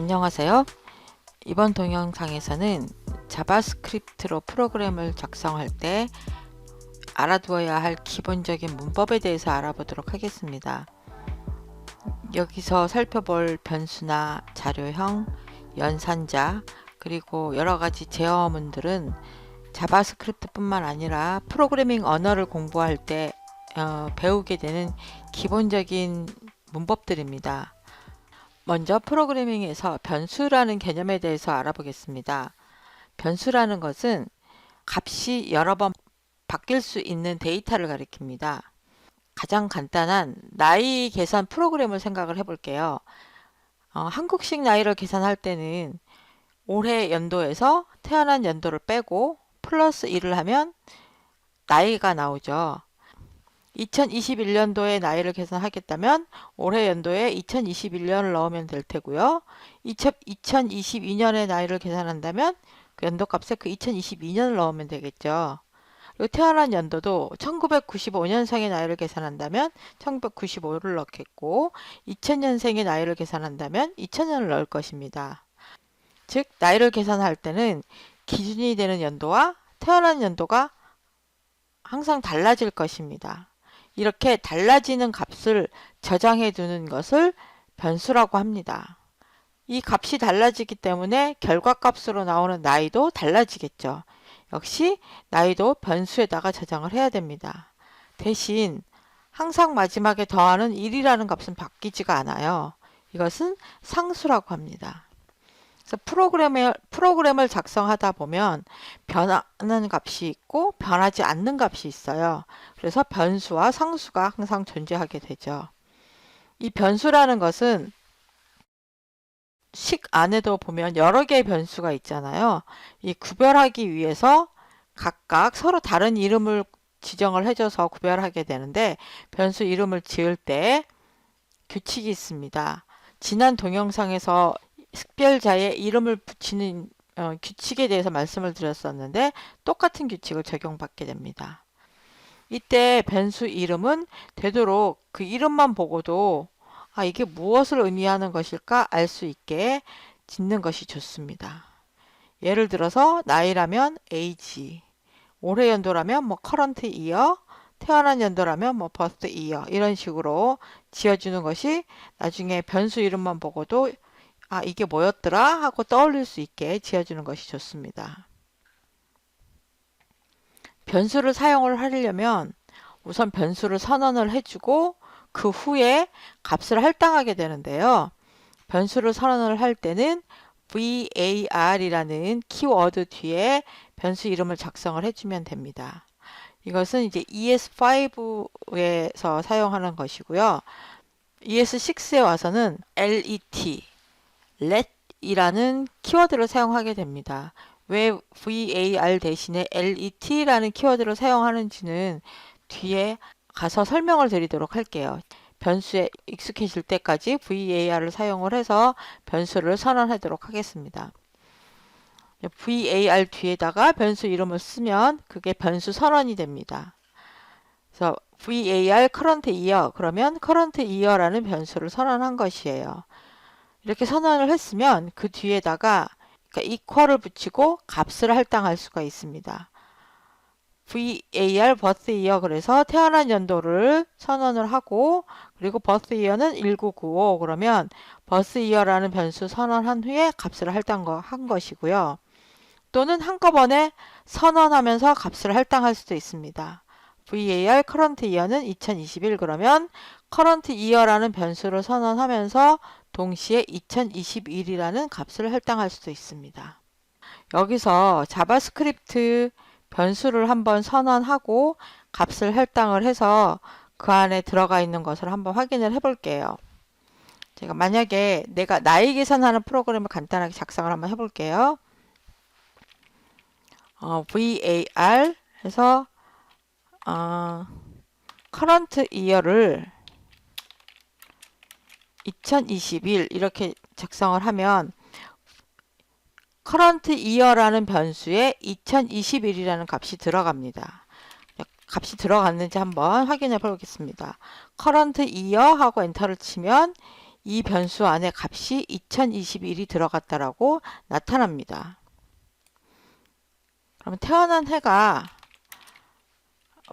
안녕하세요. 이번 동영상에서는 자바스크립트로 프로그램을 작성할 때 알아두어야 할 기본적인 문법에 대해서 알아보도록 하겠습니다. 여기서 살펴볼 변수나 자료형, 연산자, 그리고 여러가지 제어문들은 자바스크립트뿐만 아니라 프로그래밍 언어를 공부할 때 배우게 되는 기본적인 문법들입니다. 먼저 프로그래밍에서 변수라는 개념에 대해서 알아보겠습니다. 변수라는 것은 값이 여러 번 바뀔 수 있는 데이터를 가리킵니다. 가장 간단한 나이 계산 프로그램을 생각을 해볼게요. 한국식 나이를 계산할 때는 올해 연도에서 태어난 연도를 빼고 플러스 1을 하면 나이가 나오죠. 2021년도에 나이를 계산하겠다면 올해 연도에 2021년을 넣으면 될 테고요. 2022년에 나이를 계산한다면 그 연도값에 그 2022년을 넣으면 되겠죠. 그리고 태어난 연도도 1995년생의 나이를 계산한다면 1995를 넣겠고 2000년생의 나이를 계산한다면 2000년을 넣을 것입니다. 즉 나이를 계산할 때는 기준이 되는 연도와 태어난 연도가 항상 달라질 것입니다. 이렇게 달라지는 값을 저장해 두는 것을 변수라고 합니다. 이 값이 달라지기 때문에 결과값으로 나오는 나이도 달라지겠죠. 역시 나이도 변수에다가 저장을 해야 됩니다. 대신 항상 마지막에 더하는 1이라는 값은 바뀌지가 않아요. 이것은 상수라고 합니다. 그래서 프로그램을 작성하다 보면 변하는 값이 있고 변하지 않는 값이 있어요. 그래서 변수와 상수가 항상 존재하게 되죠. 이 변수라는 것은 식 안에도 보면 여러 개의 변수가 있잖아요. 이 구별하기 위해서 각각 서로 다른 이름을 지정을 해줘서 구별하게 되는데 변수 이름을 지을 때 규칙이 있습니다. 지난 동영상에서 식별자의 이름을 붙이는 규칙에 대해서 말씀을 드렸었는데 똑같은 규칙을 적용받게 됩니다. 이때 변수 이름은 되도록 그 이름만 보고도 이게 무엇을 의미하는 것일까 알 수 있게 짓는 것이 좋습니다. 예를 들어서 나이라면 age, 올해 연도라면 current year, 태어난 연도라면 birth year 이런 식으로 지어주는 것이 나중에 변수 이름만 보고도 이게 뭐였더라 하고 떠올릴 수 있게 지어주는 것이 좋습니다. 변수를 사용을 하려면 우선 변수를 선언을 해주고 그 후에 값을 할당하게 되는데요. 변수를 선언을 할 때는 var이라는 키워드 뒤에 변수 이름을 작성을 해주면 됩니다. 이것은 이제 ES5에서 사용하는 것이고요. ES6에 와서는 let let이라는 키워드를 사용하게 됩니다. 왜 var 대신에 let라는 키워드를 사용하는지는 뒤에 가서 설명을 드리도록 할게요. 변수에 익숙해질 때까지 var을 사용을 해서 변수를 선언하도록 하겠습니다. var 뒤에다가 변수 이름을 쓰면 그게 변수 선언이 됩니다. 그래서 var current year 그러면 current year라는 변수를 선언한 것이에요. 이렇게 선언을 했으면 그 뒤에다가 equal을 붙이고 값을 할당할 수가 있습니다. var birth year 그래서 태어난 연도를 선언을 하고 그리고 birth year는 1995 그러면 birth year라는 변수 선언한 후에 값을 할당한 것이고요. 또는 한꺼번에 선언하면서 값을 할당할 수도 있습니다. var current year는 2021 그러면 current year라는 변수를 선언하면서 동시에 2021이라는 값을 할당할 수도 있습니다. 여기서 자바스크립트 변수를 한번 선언하고 값을 할당을 해서 그 안에 들어가 있는 것을 한번 확인을 해 볼게요. 제가 만약에 내가 나이 계산하는 프로그램을 간단하게 작성을 한번 해볼게요. var 해서 current year를 2021 이렇게 작성을 하면 current year라는 변수에 2021이라는 값이 들어갑니다. 값이 들어갔는지 한번 확인해 보겠습니다. current year 하고 엔터를 치면 이 변수 안에 값이 2021이 들어갔다라고 나타납니다. 그러면 태어난 해가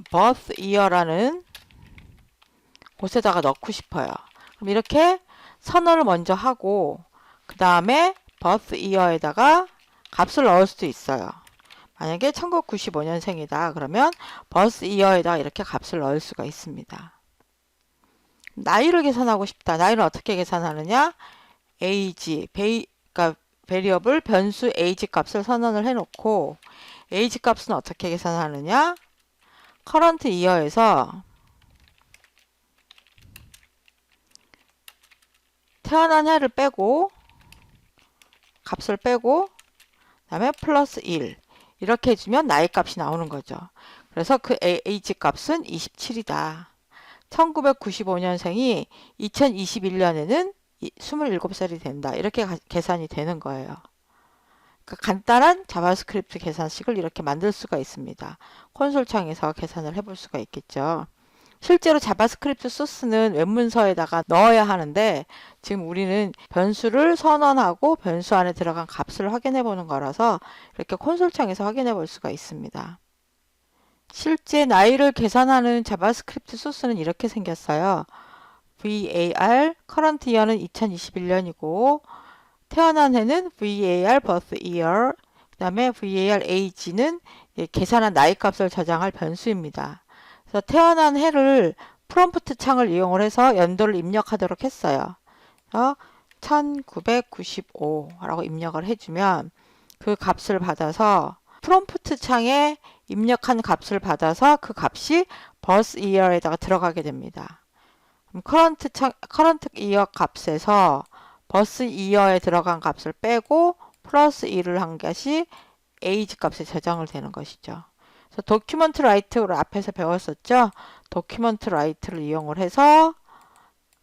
birth year라는 곳에다가 넣고 싶어요. 그럼 이렇게 선언을 먼저 하고 그 다음에 birth year에다가 값을 넣을 수도 있어요. 만약에 1995년생이다 그러면 birth year에다가 이렇게 값을 넣을 수가 있습니다. 나이를 계산하고 싶다. 나이를 어떻게 계산하느냐? age, 그러니까 variable 변수 age 값을 선언을 해놓고 age 값은 어떻게 계산하느냐? current year에서 태어난 해를 빼고 값을 빼고 그다음에 플러스 1 이렇게 해주면 나이 값이 나오는 거죠. 그래서 그 age 값은 27이다. 1995년생이 2021년에는 27살이 된다. 이렇게 계산이 되는 거예요. 그러니까 간단한 자바스크립트 계산식을 이렇게 만들 수가 있습니다. 콘솔 창에서 계산을 해볼 수가 있겠죠. 실제로 자바스크립트 소스는 웹문서에다가 넣어야 하는데 지금 우리는 변수를 선언하고 변수 안에 들어간 값을 확인해 보는 거라서 이렇게 콘솔 창에서 확인해 볼 수가 있습니다. 실제 나이를 계산하는 자바스크립트 소스는 이렇게 생겼어요. var current year는 2021년이고 태어난 해는 var birth year 그 다음에 var age는 계산한 나이 값을 저장할 변수입니다. 그래서 태어난 해를 프롬프트 창을 이용을 해서 연도를 입력하도록 했어요. 1995라고 입력을 해주면 그 값을 받아서 프롬프트 창에 입력한 값을 받아서 그 값이 birth year에다가 들어가게 됩니다. 그럼 current year 값에서 birth year에 들어간 값을 빼고 플러스 1을 한 것이 age 값에 저장을 되는 것이죠. 그래서 도큐먼트 라이트를 앞에서 배웠었죠. 도큐먼트 라이트를 이용을 해서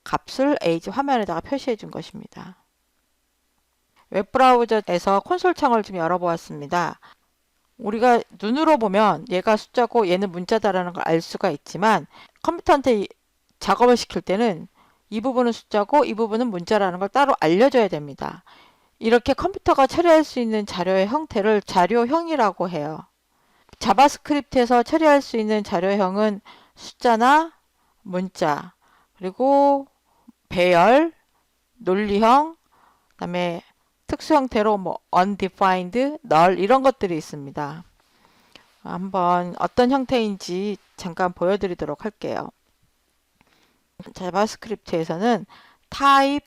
값을 age 화면에다가 표시해 준 것입니다. 웹브라우저에서 콘솔 창을 좀 열어보았습니다. 우리가 눈으로 보면 얘가 숫자고 얘는 문자다라는 걸 알 수가 있지만 컴퓨터한테 작업을 시킬 때는 이 부분은 숫자고 이 부분은 문자라는 걸 따로 알려줘야 됩니다. 이렇게 컴퓨터가 처리할 수 있는 자료의 형태를 자료형이라고 해요. 자바스크립트에서 처리할 수 있는 자료형은 숫자나 문자, 그리고 배열, 논리형, 그다음에 특수 형태로 뭐 undefined, null 이런 것들이 있습니다. 한번 어떤 형태인지 잠깐 보여드리도록 할게요. 자바스크립트에서는 type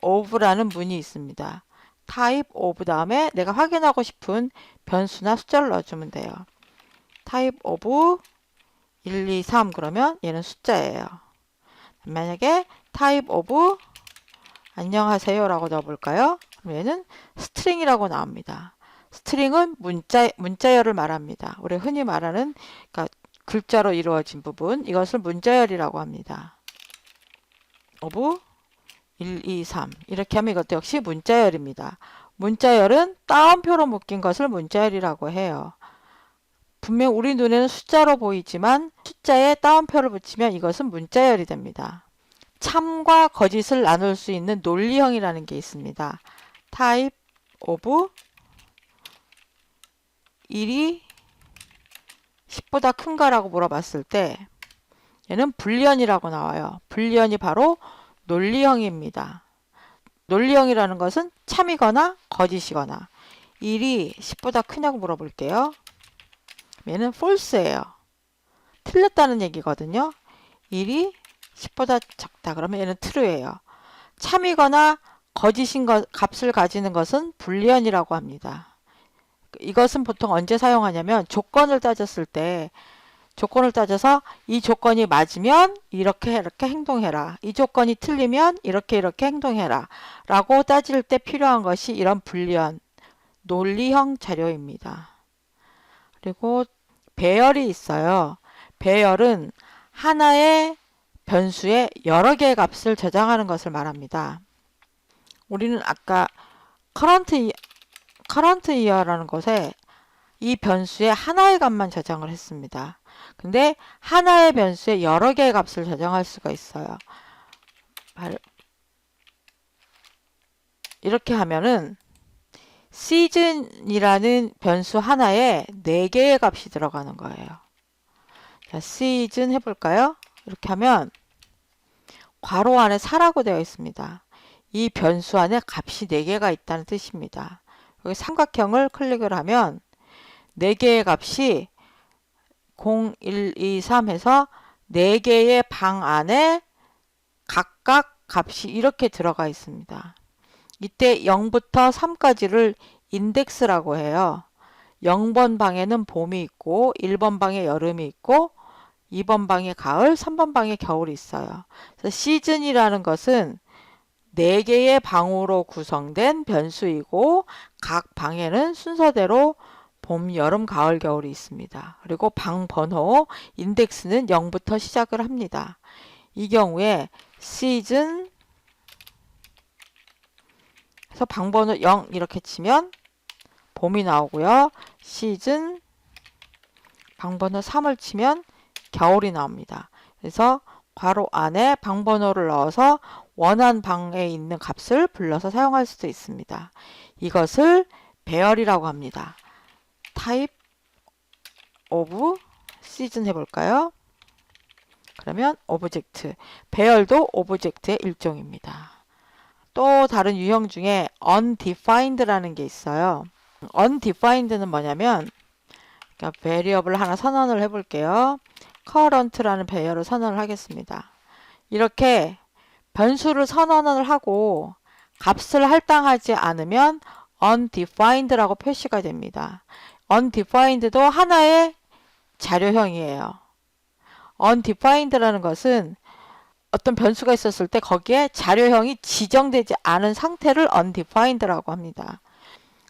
of라는 문이 있습니다. type of 다음에 내가 확인하고 싶은 변수나 숫자를 넣어주면 돼요. type of 1, 2, 3 그러면 얘는 숫자예요. 만약에 type of 안녕하세요 라고 넣어볼까요? 그럼 얘는 string이라고 나옵니다. string은 문자열을 말합니다. 우리 흔히 말하는 그러니까 글자로 이루어진 부분 이것을 문자열이라고 합니다. of 1, 2, 3 이렇게 하면 이것도 역시 문자열입니다. 문자열은 따옴표로 묶인 것을 문자열이라고 해요. 분명 우리 눈에는 숫자로 보이지만 숫자에 따옴표를 붙이면 이것은 문자열이 됩니다. 참과 거짓을 나눌 수 있는 논리형이라는 게 있습니다. type of 1이 10보다 큰가라고 물어봤을 때 얘는 불리언이라고 나와요. 불리언이 바로 논리형입니다. 논리형이라는 것은 참이거나 거짓이거나 1이 10보다 크냐고 물어볼게요. 얘는 false예요. 틀렸다는 얘기거든요. 1이 10보다 작다. 그러면 얘는 true예요. 참이거나 거짓인 값을 가지는 것은 불리언이라고 합니다. 이것은 보통 언제 사용하냐면 조건을 따졌을 때 조건을 따져서 이 조건이 맞으면 이렇게 행동해라. 이 조건이 틀리면 이렇게 행동해라. 라고 따질 때 필요한 것이 이런 불리언, 논리형 자료입니다. 그리고 배열이 있어요. 배열은 하나의 변수에 여러 개의 값을 저장하는 것을 말합니다. 우리는 아까 current year라는 것에 이 변수에 하나의 값만 저장을 했습니다. 근데 하나의 변수에 여러 개의 값을 저장할 수가 있어요. 이렇게 하면은 season이라는 변수 하나에 4개의 값이 들어가는 거예요. 자, season 해볼까요? 이렇게 하면 괄호 안에 4라고 되어 있습니다. 이 변수 안에 값이 4개가 있다는 뜻입니다. 여기 삼각형을 클릭을 하면 4개의 값이 0, 1, 2, 3 해서 4개의 방 안에 각각 값이 이렇게 들어가 있습니다. 이때 0부터 3까지를 인덱스라고 해요. 0번 방에는 봄이 있고 1번 방에 여름이 있고 2번 방에 가을, 3번 방에 겨울이 있어요. 그래서 시즌이라는 것은 4개의 방으로 구성된 변수이고 각 방에는 순서대로 봄, 여름, 가을, 겨울이 있습니다. 그리고 방 번호, 인덱스는 0부터 시작을 합니다. 이 경우에 시즌 그래서 방번호 0 이렇게 치면 봄이 나오고요. 시즌 방번호 3을 치면 겨울이 나옵니다. 그래서 괄호 안에 방번호를 넣어서 원하는 방에 있는 값을 불러서 사용할 수도 있습니다. 이것을 배열이라고 합니다. type of season 해볼까요? 그러면 오브젝트, 배열도 오브젝트의 일종입니다. 또 다른 유형 중에 undefined라는 게 있어요. undefined는 뭐냐면 그러니까 variable 하나 선언을 해볼게요. current라는 배열을 선언을 하겠습니다. 이렇게 변수를 선언을 하고 값을 할당하지 않으면 undefined라고 표시가 됩니다. undefined도 하나의 자료형이에요. undefined라는 것은 어떤 변수가 있었을 때 거기에 자료형이 지정되지 않은 상태를 undefined라고 합니다.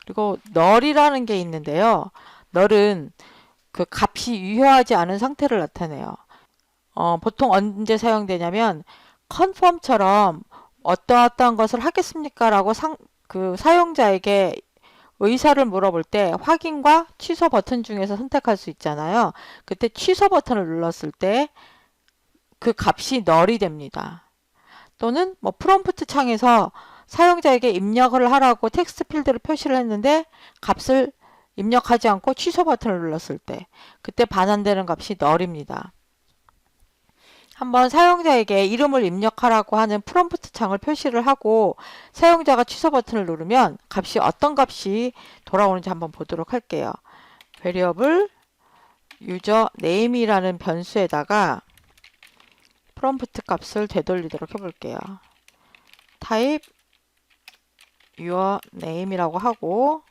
그리고 null이라는 게 있는데요. null은 그 값이 유효하지 않은 상태를 나타내요. 보통 언제 사용되냐면 confirm처럼 어떠한 것을 하겠습니까? 라고 그 사용자에게 의사를 물어볼 때 확인과 취소 버튼 중에서 선택할 수 있잖아요. 그때 취소 버튼을 눌렀을 때 그 값이 null이 됩니다. 또는 뭐 프롬프트 창에서 사용자에게 입력을 하라고 텍스트 필드를 표시를 했는데 값을 입력하지 않고 취소 버튼을 눌렀을 때 그때 반환되는 값이 null입니다. 한번 사용자에게 이름을 입력하라고 하는 프롬프트 창을 표시를 하고 사용자가 취소 버튼을 누르면 값이 어떤 값이 돌아오는지 한번 보도록 할게요. variable username이라는 변수에다가 프롬프트 값을 되돌리도록 해볼게요. type yourname이라고 하고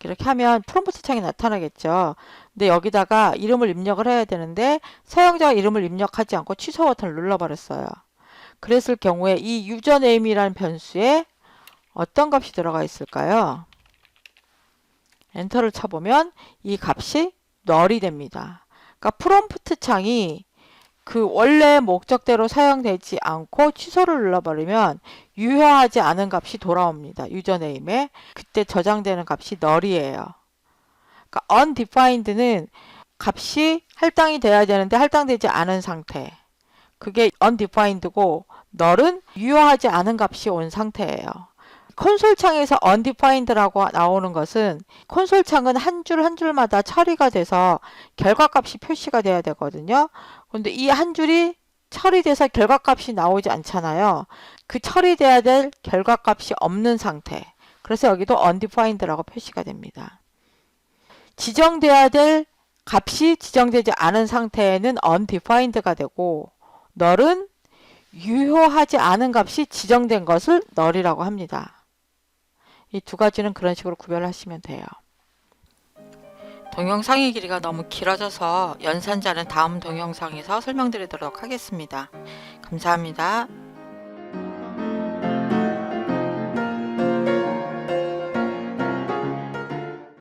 이렇게 하면 프롬프트 창이 나타나겠죠. 근데 여기다가 이름을 입력을 해야 되는데 사용자가 이름을 입력하지 않고 취소 버튼을 눌러버렸어요. 그랬을 경우에 이 username이라는 변수에 어떤 값이 들어가 있을까요? 엔터를 쳐보면 이 값이 null이 됩니다. 그러니까 프롬프트 창이 그 원래 목적대로 사용되지 않고 취소를 눌러버리면 유효하지 않은 값이 돌아옵니다. 유저네임에 그때 저장되는 값이 null이에요. 그러니까 undefined는 값이 할당이 돼야 되는데 할당되지 않은 상태. 그게 undefined고 null은 유효하지 않은 값이 온 상태예요. 콘솔 창에서 undefined라고 나오는 것은 콘솔 창은 한 줄 한 줄마다 처리가 돼서 결과값이 표시가 돼야 되거든요. 근데 이 한 줄이 처리돼서 결과값이 나오지 않잖아요. 그 처리돼야 될 결과값이 없는 상태. 그래서 여기도 undefined라고 표시가 됩니다. 지정돼야 될 값이 지정되지 않은 상태에는 undefined가 되고 null은 유효하지 않은 값이 지정된 것을 null이라고 합니다. 이 두 가지는 그런 식으로 구별하시면 돼요. 동영상의 길이가 너무 길어져서 연산자는 다음 동영상에서 설명드리도록 하겠습니다. 감사합니다.